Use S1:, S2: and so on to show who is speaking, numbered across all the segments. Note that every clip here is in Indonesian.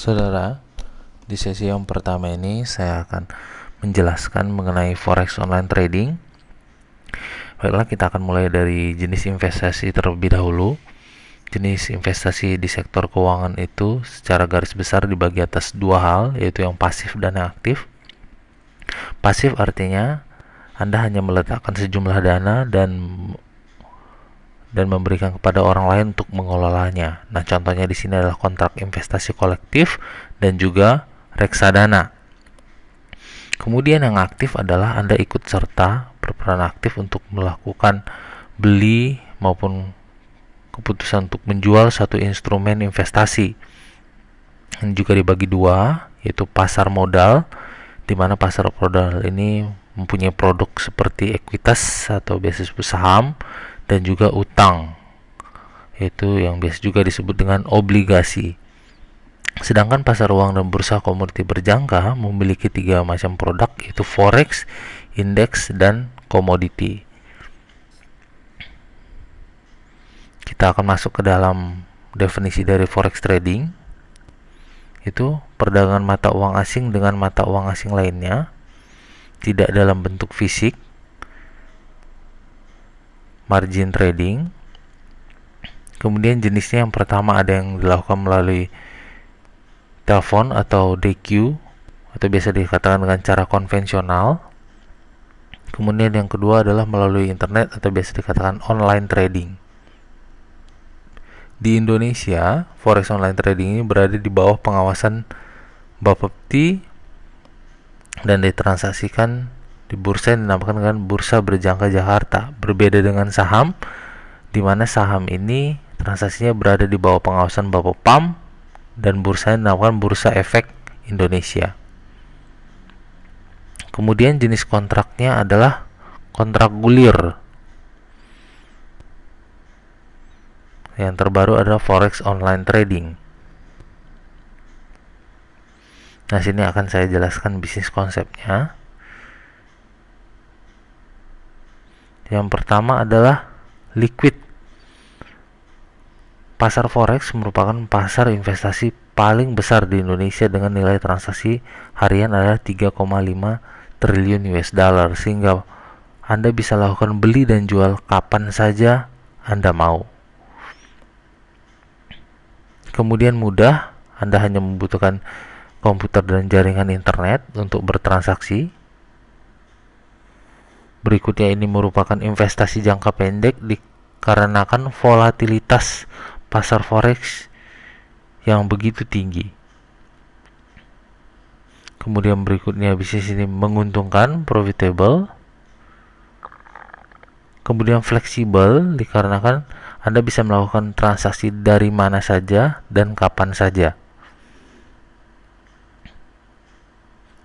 S1: Saudara, di sesi yang pertama ini saya akan menjelaskan mengenai forex online trading. Baiklah, kita akan mulai dari jenis investasi terlebih dahulu. Jenis investasi di sektor keuangan itu secara garis besar dibagi atas dua hal, yaitu yang pasif dan yang aktif. Pasif artinya Anda hanya meletakkan sejumlah dana dan memberikan kepada orang lain untuk mengelolanya. Nah, contohnya di sini adalah kontrak investasi kolektif dan juga reksadana. Kemudian yang aktif adalah Anda ikut serta berperan aktif untuk melakukan beli maupun keputusan untuk menjual satu instrumen investasi. Yang juga dibagi dua, yaitu pasar modal, di mana pasar modal ini mempunyai produk seperti ekuitas atau biasa disebut saham, dan juga utang, yaitu yang biasa juga disebut dengan obligasi. Sedangkan pasar uang dan bursa komoditi berjangka memiliki tiga macam produk, yaitu forex, indeks, dan komoditi. Kita akan masuk ke dalam definisi dari forex trading, itu perdagangan mata uang asing dengan mata uang asing lainnya, tidak dalam bentuk fisik, margin trading. Kemudian jenisnya yang pertama ada yang dilakukan melalui telepon atau DQ atau biasa dikatakan dengan cara konvensional. Kemudian yang kedua adalah melalui internet atau biasa dikatakan online trading. Di Indonesia, forex online trading ini berada di bawah pengawasan Bapepti dan ditransaksikan di bursa yang dinamakan dengan Bursa Berjangka Jakarta. Berbeda dengan saham, di mana saham ini transaksinya berada di bawah pengawasan Bapepam dan bursa yang dinamakan Bursa Efek Indonesia. Kemudian jenis kontraknya adalah kontrak gulir. Yang terbaru adalah forex online trading. Nah, sini akan saya jelaskan bisnis konsepnya. Yang pertama adalah liquid. Pasar forex merupakan pasar investasi paling besar di Indonesia dengan nilai transaksi harian adalah 3,5 triliun US dollar, sehingga Anda bisa lakukan beli dan jual kapan saja Anda mau. Kemudian mudah, Anda hanya membutuhkan komputer dan jaringan internet untuk bertransaksi. Berikutnya ini merupakan investasi jangka pendek dikarenakan volatilitas pasar forex yang begitu tinggi. Kemudian berikutnya bisnis ini menguntungkan, profitable. Kemudian fleksibel dikarenakan Anda bisa melakukan transaksi dari mana saja dan kapan saja.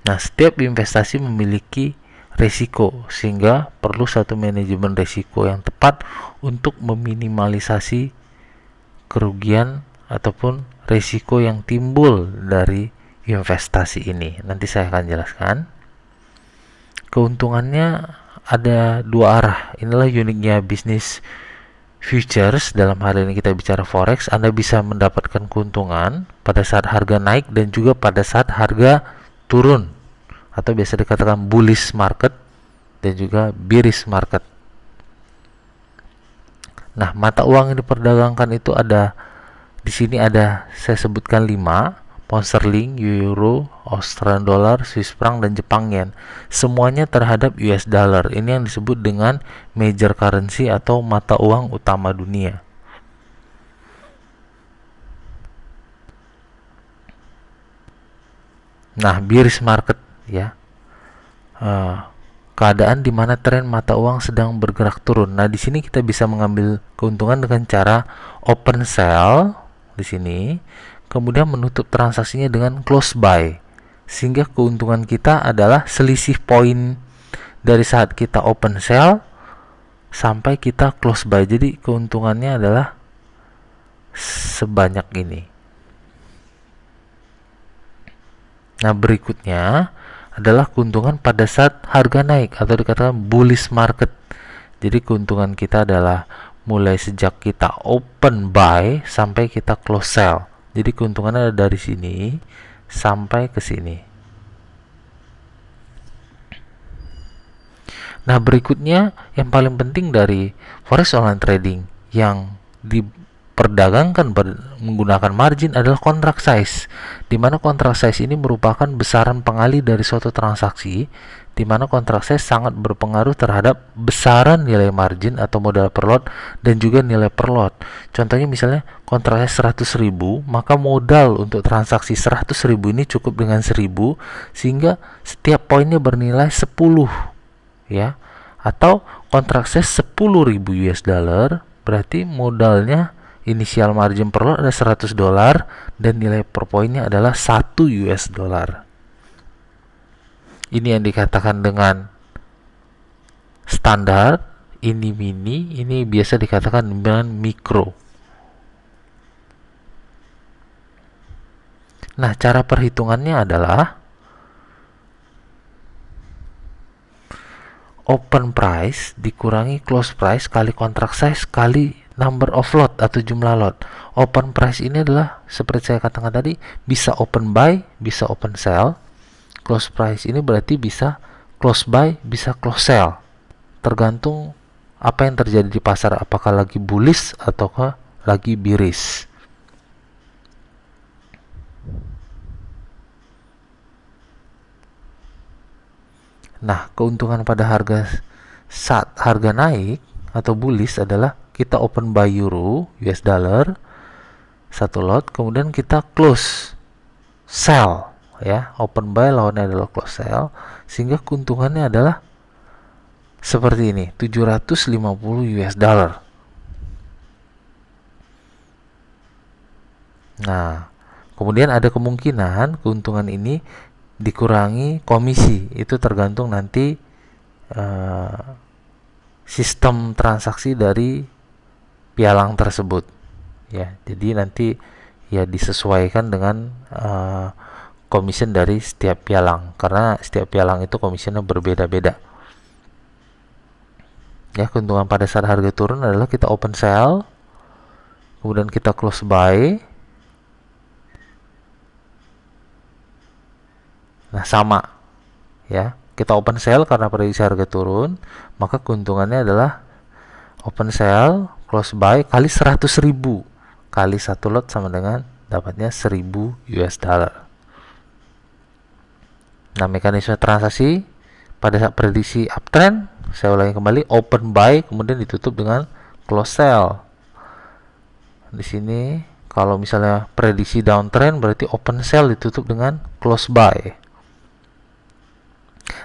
S1: Nah, setiap investasi memiliki risiko, sehingga perlu satu manajemen risiko yang tepat untuk meminimalisasi kerugian ataupun risiko yang timbul dari investasi ini. Nanti saya akan jelaskan. Keuntungannya ada dua arah. Inilah uniknya bisnis futures. Dalam hal ini kita bicara forex. Anda bisa mendapatkan keuntungan pada saat harga naik dan juga pada saat harga turun, atau biasa dikatakan bullish market dan juga bearish market. Nah, mata uang yang diperdagangkan itu ada di sini, ada saya sebutkan 5: pound sterling, euro, Australian dollar, Swiss franc, dan Jepang yen. Semuanya terhadap US dollar. Ini yang disebut dengan major currency atau mata uang utama dunia. Nah, bearish market ya. Keadaan di mana tren mata uang sedang bergerak turun. Nah, di sini kita bisa mengambil keuntungan dengan cara open sell di sini, kemudian menutup transaksinya dengan close buy, sehingga keuntungan kita adalah selisih poin dari saat kita open sell sampai kita close buy. Jadi keuntungannya adalah sebanyak ini. Nah, berikutnya adalah keuntungan pada saat harga naik atau dikatakan bullish market. Jadi keuntungan kita adalah mulai sejak kita open buy sampai kita close sell. Jadi keuntungannya dari sini sampai ke sini. Nah, berikutnya yang paling penting dari forex online trading yang diperdagangkan menggunakan margin adalah kontrak size, di mana kontrak size ini merupakan besaran pengali dari suatu transaksi, di mana kontrak size sangat berpengaruh terhadap besaran nilai margin atau modal per lot dan juga nilai per lot. Contohnya misalnya kontrak size 100.000, maka modal untuk transaksi 100.000 ini cukup dengan 1.000, sehingga setiap poinnya bernilai 10, ya. Atau kontrak size 10.000 US dollar, berarti modalnya inisial margin per lot ada $100 dan nilai per poinnya adalah 1 US dollar. Ini yang dikatakan dengan standar, ini mini, ini biasa dikatakan dengan mikro. Nah, cara perhitungannya adalah open price dikurangi close price kali kontrak size kali number of lot atau jumlah lot. Open price ini adalah seperti saya katakan tadi, bisa open buy, bisa open sell. Close price ini berarti bisa close buy, bisa close sell. Tergantung apa yang terjadi di pasar, apakah lagi bullish ataukah lagi bearish. Nah, keuntungan pada saat harga naik atau bullish adalah kita open buy euro US dollar satu lot, kemudian kita close sell, ya. Open buy lawannya adalah close sell, sehingga keuntungannya adalah seperti ini, 750 US dollar. Nah, kemudian ada kemungkinan keuntungan ini dikurangi komisi, itu tergantung nanti sistem transaksi dari pialang tersebut, ya. Jadi nanti ya disesuaikan dengan commission dari setiap pialang, karena setiap pialang itu commissionnya berbeda-beda. Ya, keuntungan pada saat harga turun adalah kita open sell, kemudian kita close buy. Nah, sama, ya. Kita open sell karena prediksi harga turun, maka keuntungannya adalah open sell close buy kali 100.000 kali satu lot sama dengan dapatnya 1.000 US dollar. Nah, mekanisme transaksi pada saat prediksi uptrend, saya ulangi kembali, open buy kemudian ditutup dengan close sell. Di sini kalau misalnya prediksi downtrend berarti open sell ditutup dengan close buy.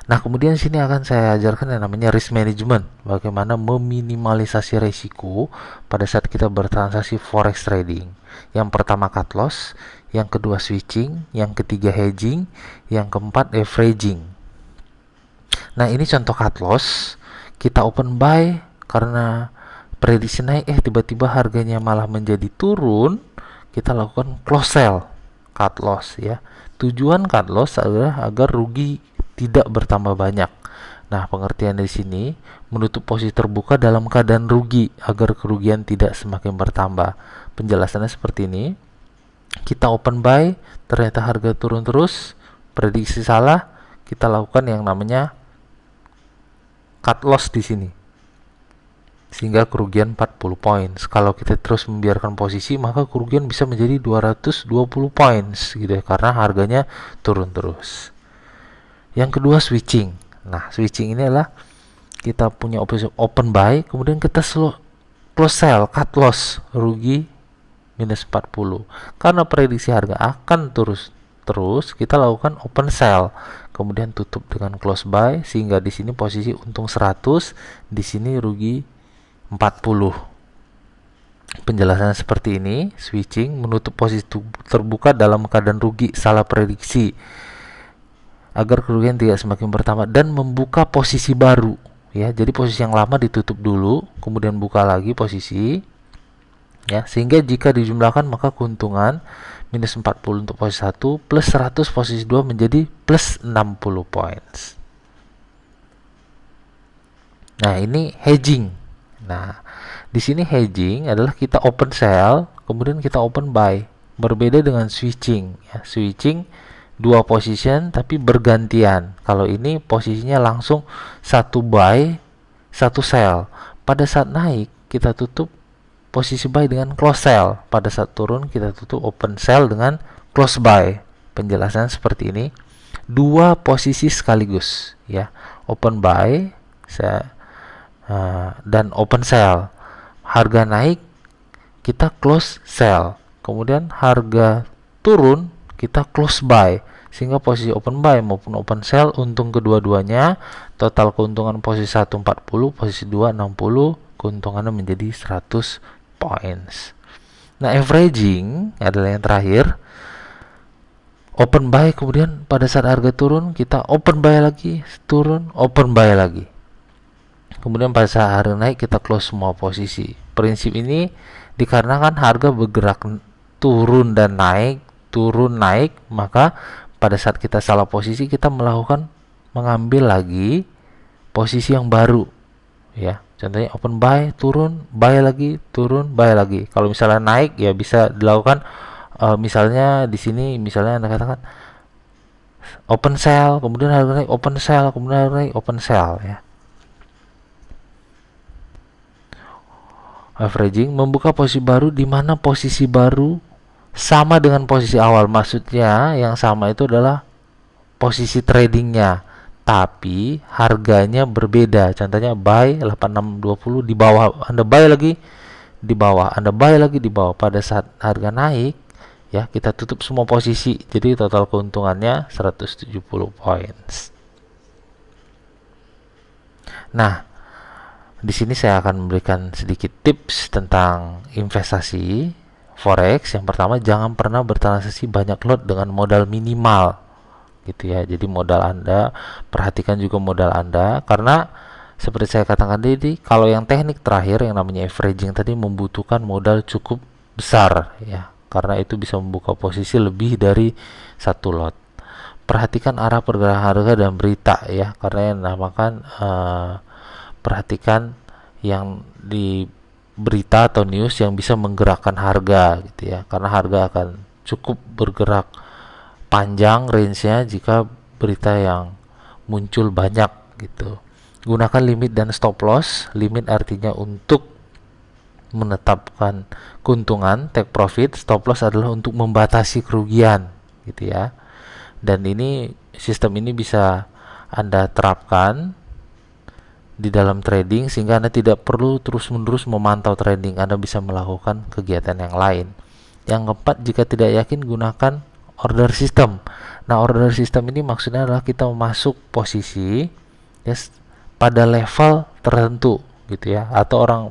S1: Nah, kemudian sini akan saya ajarkan yang namanya risk management, bagaimana meminimalisasi risiko pada saat kita bertransaksi forex trading. Yang pertama cut loss, yang kedua switching, yang ketiga hedging, yang keempat averaging. Nah, ini contoh cut loss. Kita open buy karena prediksi naik, tiba-tiba harganya malah menjadi turun, kita lakukan close sell, cut loss, ya. Tujuan cut loss adalah agar rugi tidak bertambah banyak. Nah, pengertian di sini menutup posisi terbuka dalam keadaan rugi agar kerugian tidak semakin bertambah. Penjelasannya seperti ini. Kita open buy, ternyata harga turun terus, prediksi salah, kita lakukan yang namanya cut loss di sini. Sehingga kerugian 40 points. Kalau kita terus membiarkan posisi, maka kerugian bisa menjadi 220 points gitu ya, karena harganya turun terus. Yang kedua switching. Nah, switching ini adalah kita punya opsi open buy, kemudian kita close sell, cut loss, rugi minus 40. Karena prediksi harga akan terus, kita lakukan open sell, kemudian tutup dengan close buy, sehingga di sini posisi untung 100, di sini rugi 40. Penjelasannya seperti ini. Switching menutup posisi terbuka dalam keadaan rugi, salah prediksi, agar kerugian tidak semakin bertambah, dan membuka posisi baru, ya. Jadi posisi yang lama ditutup dulu, kemudian buka lagi posisi, ya, sehingga jika dijumlahkan maka keuntungan minus 40 untuk posisi 1 plus 100 posisi 2 menjadi plus 60 points. Nah, ini hedging. Nah, di sini hedging adalah kita open sell, kemudian kita open buy. Berbeda dengan switching ya. Switching dua position tapi bergantian. Kalau ini posisinya langsung satu buy, satu sell. Pada saat naik kita tutup posisi buy dengan close sell. Pada saat turun kita tutup open sell dengan close buy. Penjelasan seperti ini. Dua posisi sekaligus ya. Open buy dan open sell. Harga naik kita close sell. Kemudian harga turun kita close buy, sehingga posisi open buy maupun open sell untung kedua-duanya. Total keuntungan posisi 1 40, posisi 2 60, keuntungannya menjadi 100 points. Nah, averaging adalah yang terakhir. Open buy, kemudian pada saat harga turun kita open buy lagi, turun open buy lagi. Kemudian pada saat harga naik kita close semua posisi. Prinsip ini dikarenakan harga bergerak turun dan naik, turun naik, maka pada saat kita salah posisi kita mengambil lagi posisi yang baru ya. Contohnya open buy, turun, buy lagi, turun, buy lagi. Kalau misalnya naik ya bisa dilakukan misalnya di sini misalnya Anda katakan open sell, kemudian harga naik open sell, kemudian harga naik open sell ya. Averaging membuka posisi baru di mana posisi baru sama dengan posisi awal. Maksudnya yang sama itu adalah posisi tradingnya, tapi harganya berbeda. Contohnya buy 8620, di bawah Anda buy lagi, di bawah Anda buy lagi, di bawah. Pada saat harga naik ya kita tutup semua posisi, jadi total keuntungannya 170 points. Nah, di sini saya akan memberikan sedikit tips tentang investasi forex. Yang pertama, jangan pernah bertransaksi banyak lot dengan modal minimal gitu ya. Jadi modal Anda, perhatikan juga modal Anda, karena seperti saya katakan tadi, kalau yang teknik terakhir yang namanya averaging tadi membutuhkan modal cukup besar ya, karena itu bisa membuka posisi lebih dari satu lot. Perhatikan arah pergerakan harga dan berita ya, karena yang dinamakan perhatikan yang di berita atau news yang bisa menggerakkan harga gitu ya, karena harga akan cukup bergerak panjang range-nya jika berita yang muncul banyak gitu. Gunakan limit dan stop loss. Limit artinya untuk menetapkan keuntungan, take profit. Stop loss adalah untuk membatasi kerugian gitu ya. Dan ini sistem ini bisa Anda terapkan di dalam trading sehingga Anda tidak perlu terus-menerus memantau trading. Anda bisa melakukan kegiatan yang lain. Yang keempat, jika tidak yakin gunakan order system. Nah, order system ini maksudnya adalah kita masuk posisi yes, pada level tertentu gitu ya, atau orang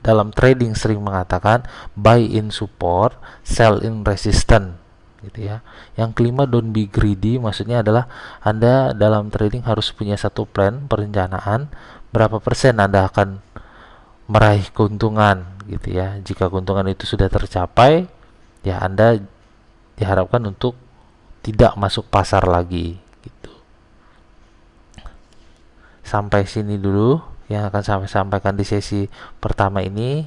S1: dalam trading sering mengatakan buy in support, sell in resistance gitu ya. Yang kelima, don't be greedy, maksudnya adalah Anda dalam trading harus punya satu plan, perencanaan berapa persen Anda akan meraih keuntungan gitu ya. Jika keuntungan itu sudah tercapai, ya Anda diharapkan untuk tidak masuk pasar lagi gitu. Sampai sini dulu yang akan saya sampaikan di sesi pertama ini.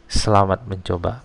S1: Selamat mencoba.